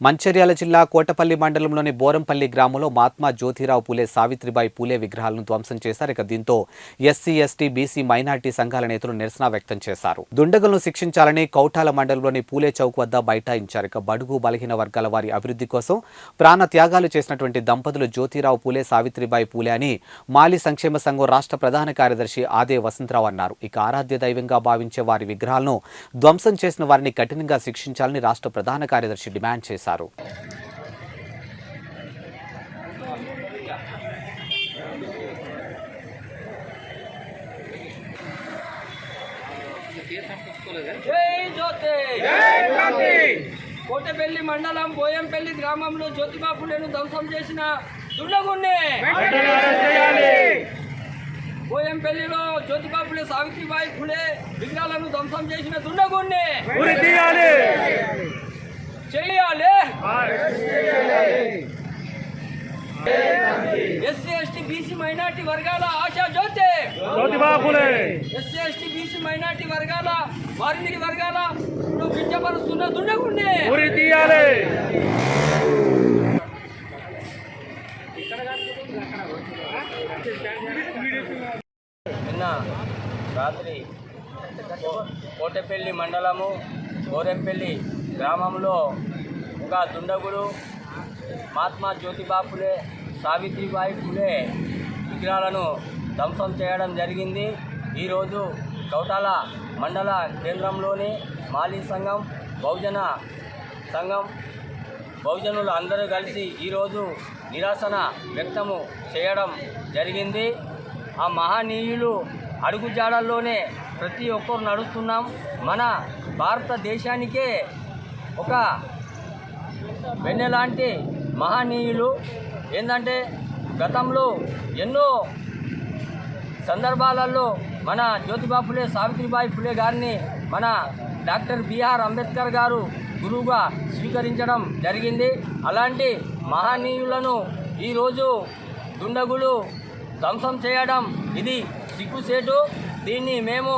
మంచిర్యాల జిల్లా కోటపల్లి మండలంలోని బోరంపల్లి గ్రామంలో మహాత్మా జ్యోతిరావు పూలే సావిత్రిబాయి పూలే విగ్రహాలను ధ్వంసం చేశారు. ఇక దీంతో ఎస్సీ, ఎస్టీ, బీసీ, మైనార్టీ సంఘాల నేతలు నిరసన వ్యక్తం చేశారు. దుండగులను శిక్షించాలని కౌటాల మండలంలోని పూలే చౌక్ వద్ద బైఠాయించారు. ఇక బడుగు బలహీన వర్గాల వారి అభివృద్ధి కోసం ప్రాణ త్యాగాలు చేసినటువంటి దంపతులు జ్యోతిరావు పూలే సావిత్రిబాయి పూలే అని మాలి సంక్షేమ సంఘం రాష్ట్ర ప్రధాన కార్యదర్శి ఆదే వసంతరావు అన్నారు. ఇక ఆరాధ్య దైవంగా భావించే వారి విగ్రహాలను ధ్వంసం చేసిన వారిని కఠినంగా శిక్షించాలని రాష్ట్ర ప్రధాన కార్యదర్శి డిమాండ్ చేశారు. కోటపల్లి మండలం బోయంపల్లి గ్రామంలో జ్యోతిబా ఫులేను ధ్వంసం చేసిన దుండగుణ్ణి బోయంపల్లిలో జ్యోతిబా ఫులే సావిత్రిబాయి ఫులే విగ్రహాలను ధ్వంసం చేసిన దుండగుణ్ణి చేయాలి. ఎస్సీ, ఎస్టీ, బీసీ, మైనార్టీ వర్గాల ఆశా జ్యోతి ఎస్సీ, ఎస్టీ, బీసీ, మైనార్టీ వర్గాల వారిని వర్గాల కించపరుస్తున్న దుండగుణ్ణి నిన్న రాత్రి కోటపల్లి మండలము బోరెంపల్లి గ్రామంలో ఒక దుండగుడు మహాత్మా జ్యోతిబా ఫులే సావిత్రిబాయి ఫులే విగ్రహాలను ధ్వంసం చేయడం జరిగింది. ఈరోజు కౌటాల మండల కేంద్రంలోని మాలీ సంఘం బహుజనులు అందరూ కలిసి ఈరోజు నిరసన వ్యక్తము చేయడం జరిగింది. ఆ మహనీయులు అడుగుజాడల్లోనే ప్రతి ఒక్కరు నడుస్తున్నాం. మన భారతదేశానికే ఒక వెన్నెలాంటి మహనీయులు ఏంటంటే గతంలో ఎన్నో సందర్భాలలో మన జ్యోతిబా ఫులే సావిత్రిబాయి ఫులే గారిని మన డాక్టర్ బిఆర్ అంబేద్కర్ గారు గురువుగా స్వీకరించడం జరిగింది. అలాంటి మహనీయులను ఈరోజు దుండగులు ధ్వంసం చేయడం ఇది సిగ్గుసేటు. దీన్ని మేము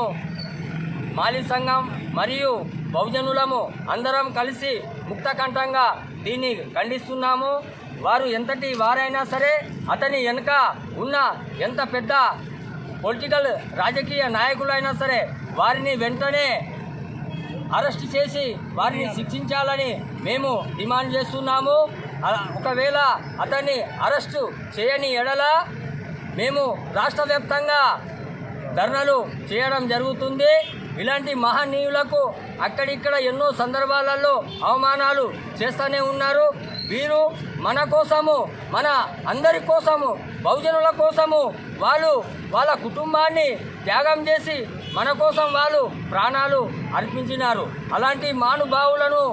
మాలీ సంఘం మరియు బహుజనులము అందరం కలిసి ముక్తకంఠంగా దీన్ని ఖండిస్తున్నాము. వారు ఎంతటి వారైనా సరే, అతని వెనుక ఉన్న ఎంత పెద్ద పొలిటికల్ రాజకీయ నాయకులైనా సరే వారిని వెంటనే అరెస్ట్ చేసి వారిని శిక్షించాలని మేము డిమాండ్ చేస్తున్నాము. ఒకవేళ అతన్ని అరెస్టు చేయని ఎడల మేము రాష్ట్ర వ్యాప్తంగా ధర్నాలు చేయడం జరుగుతుంది. ఇలాంటి మహనీయులకు అక్కడిక్కడ ఎన్నో సందర్భాలలో అవమానాలు చేస్తూనే ఉన్నారు. వీరు మన కోసము, మన అందరి కోసము, బహుజనుల కోసము వాళ్ళు వాళ్ళ కుటుంబాన్ని త్యాగం చేసి మన కోసం వాళ్ళు ప్రాణాలు అర్పించినారు. అలాంటి మహానుభావులను